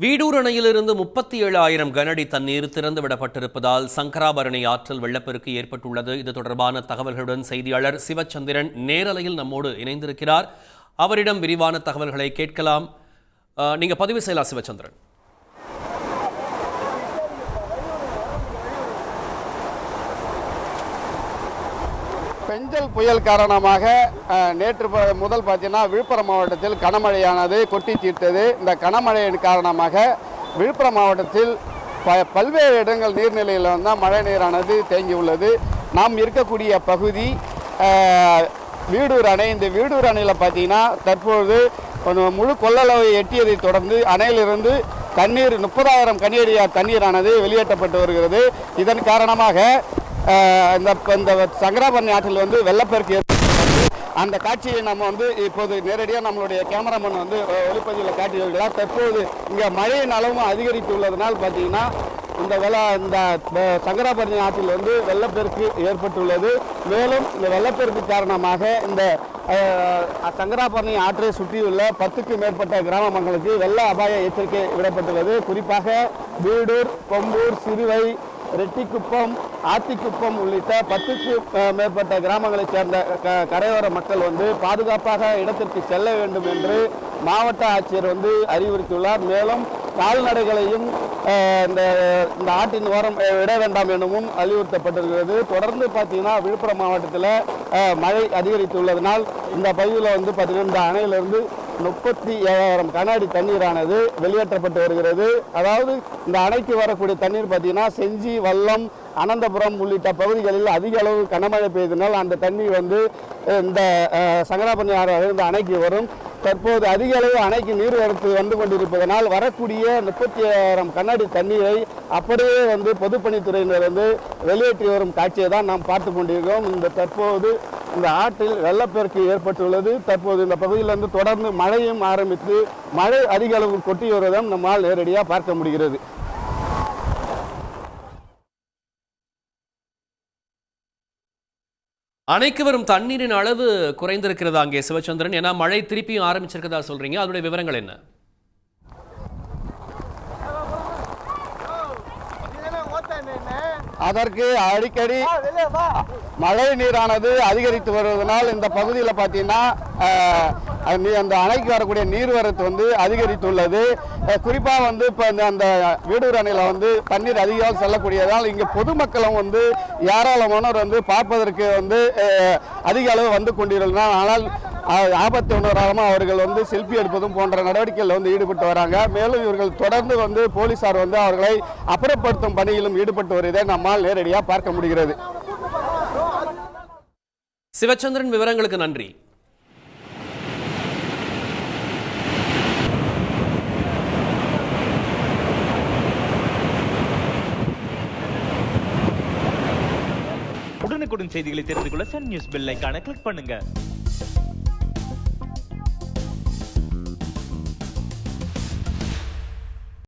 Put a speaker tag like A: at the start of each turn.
A: வீடூர் அணையிலிருந்து 37,000 கனஅடி தண்ணீர் திறந்துவிடப்பட்டிருப்பதால் சங்கராபரணி ஆற்றில் வெள்ளப்பெருக்கு ஏற்பட்டுள்ளது. இது தொடர்பான தகவல்களுடன் செய்தியாளர் சிவச்சந்திரன் நேரலையில் நம்மோடு இணைந்திருக்கிறார். அவரிடம் விரிவான தகவல்களை கேட்கலாம். நீங்க பதிவு செய்யலாம் சிவச்சந்திரன்.
B: பெஞ்சல் புயல் காரணமாக நேற்று முதல் பார்த்தீங்கன்னா விழுப்புரம் மாவட்டத்தில் கனமழையானது கொட்டி தீர்த்தது. இந்த கனமழையின் காரணமாக விழுப்புரம் மாவட்டத்தில் பல்வேறு இடங்கள் நீர்நிலையில் வந்தால் மழை நீரானது தேங்கியுள்ளது. நாம் இருக்கக்கூடிய பகுதி வீடூர் அணை. இந்த வீடூர் அணையில் பார்த்தீங்கன்னா தற்பொழுது முழு கொள்ளளவை எட்டியதை தொடர்ந்து அணையிலிருந்து தண்ணீர் 30,000 கனஅடி தண்ணீரானது வெளியேற்றப்பட்டு வருகிறது. இதன் காரணமாக இந்த சங்கராபரணி ஆற்றில் வெள்ளப்பெருக்கு ஏற்பட்டு அந்த காட்சியை நம்ம இப்போது நேரடியாக நம்மளுடைய கேமராமேன் ஒளிப்பதிவில் காட்டி வருகிறார். தற்போது இங்கே மழையின் அளவும் அதிகரித்துள்ளதனால் பார்த்தீங்கன்னா இந்த சங்கராபரணி ஆற்றில் வெள்ளப்பெருக்கு ஏற்பட்டுள்ளது. மேலும் இந்த வெள்ளப்பெருக்கு காரணமாக இந்த சங்கராபரணி ஆற்றை சுற்றியுள்ள 10க்கும் மேற்பட்ட கிராம மக்களுக்கு வெள்ள அபாய எச்சரிக்கை விடப்பட்டுள்ளது. குறிப்பாக வீடூர், கொம்பூர், சிறுவை, ரெட்டிக்குப்பம், ஆத்திக்குப்பம் உள்ளிட்ட 10க்கும் மேற்பட்ட கிராமங்களைச் சேர்ந்த கரையோர மக்கள் பாதுகாப்பாக இடத்திற்கு செல்ல வேண்டும் என்று மாவட்ட ஆட்சியர் அறிவுறுத்தியுள்ளார். மேலும் கால்நடைகளையும் இந்த ஆற்றின் ஓரம் விட வேண்டாம் எனவும் அறிவுறுத்தப்பட்டிருக்கிறது. தொடர்ந்து பார்த்தீங்கன்னா விழுப்புரம் மாவட்டத்தில் மழை அதிகரித்துள்ளதனால் இந்த பகுதியில் பார்த்தீங்கன்னா இந்த அணையிலிருந்து 37,000 கனஅடி தண்ணீரானது வெளியேற்றப்பட்டு வருகிறது. அதாவது இந்த அணைக்கு வரக்கூடிய தண்ணீர் பார்த்தீங்கன்னா செஞ்சி, வல்லம், அனந்தபுரம் உள்ளிட்ட பகுதிகளில் அதிக அளவு கனமழை பெய்தனால் அந்த தண்ணீர் இந்த சங்கராபரணி ஆறு இந்த அணைக்கு வரும். தற்போது அதிக அளவு அணைக்கு நீர்வரத்து வந்து கொண்டிருப்பதனால் வரக்கூடிய 37,000 கனஅடி தண்ணீரை அப்படியே பொதுப்பணித்துறையினர் வெளியேற்றி வரும் காட்சியை தான் நாம் பார்த்து கொண்டிருக்கிறோம். தற்போது இந்த ஆற்றில் வெள்ளப்பெருக்கு ஏற்பட்டுள்ளது. தற்போது இந்த பகுதியில் தொடர்ந்து மழையும் ஆரம்பித்து மழை அதிக அளவு கொட்டி வருவதும் நம்மால் நேரடியாக பார்க்க முடிகிறது.
A: அணைக்கு வரும் தண்ணீரின் அளவு குறைந்திருக்கிறதா அங்கே சிவச்சந்திரன்? ஏன்னா மழை திருப்பியும் ஆரம்பிச்சிருக்கதா சொல்றீங்க, அதனுடைய விவரங்கள் என்ன?
B: அதற்கு அடிக்கடி மழை நீரானது அதிகரித்து வருவதனால் இந்த பகுதியில் பார்த்தீங்கன்னா அந்த அணைக்கு வரக்கூடிய நீர்வரத்து அதிகரித்துள்ளது. குறிப்பாக இப்போ அந்த வீடூர் அணையில் தண்ணீர் அதிகம் செல்லக்கூடியதால் இங்கே பொதுமக்களும் ஏராளமானோர் பார்ப்பதற்கு அதிக அளவு வந்து கொண்டிருந்தார். ஆனால் ஆபத்து உணராமல் அவர்கள் செல்ஃபி எடுப்பதும் போன்ற நடவடிக்கைகள் ஈடுபட்டு வராங்க. மேலும் இவர்கள் தொடர்ந்து போலீசார் அவர்களை அப்புறப்படுத்தும் பணியிலும் ஈடுபட்டு வருவதை நம்மால் நேரடியாக பார்க்க முடிகிறது.
A: சிவச்சந்திரன், விவரங்களுக்கு நன்றி.
C: உடனுக்குடன் செய்திகளை தெரிந்து கொள்ள சன் நியூஸ் பெல் ஐகானை கிளிக் பண்ணுங்க.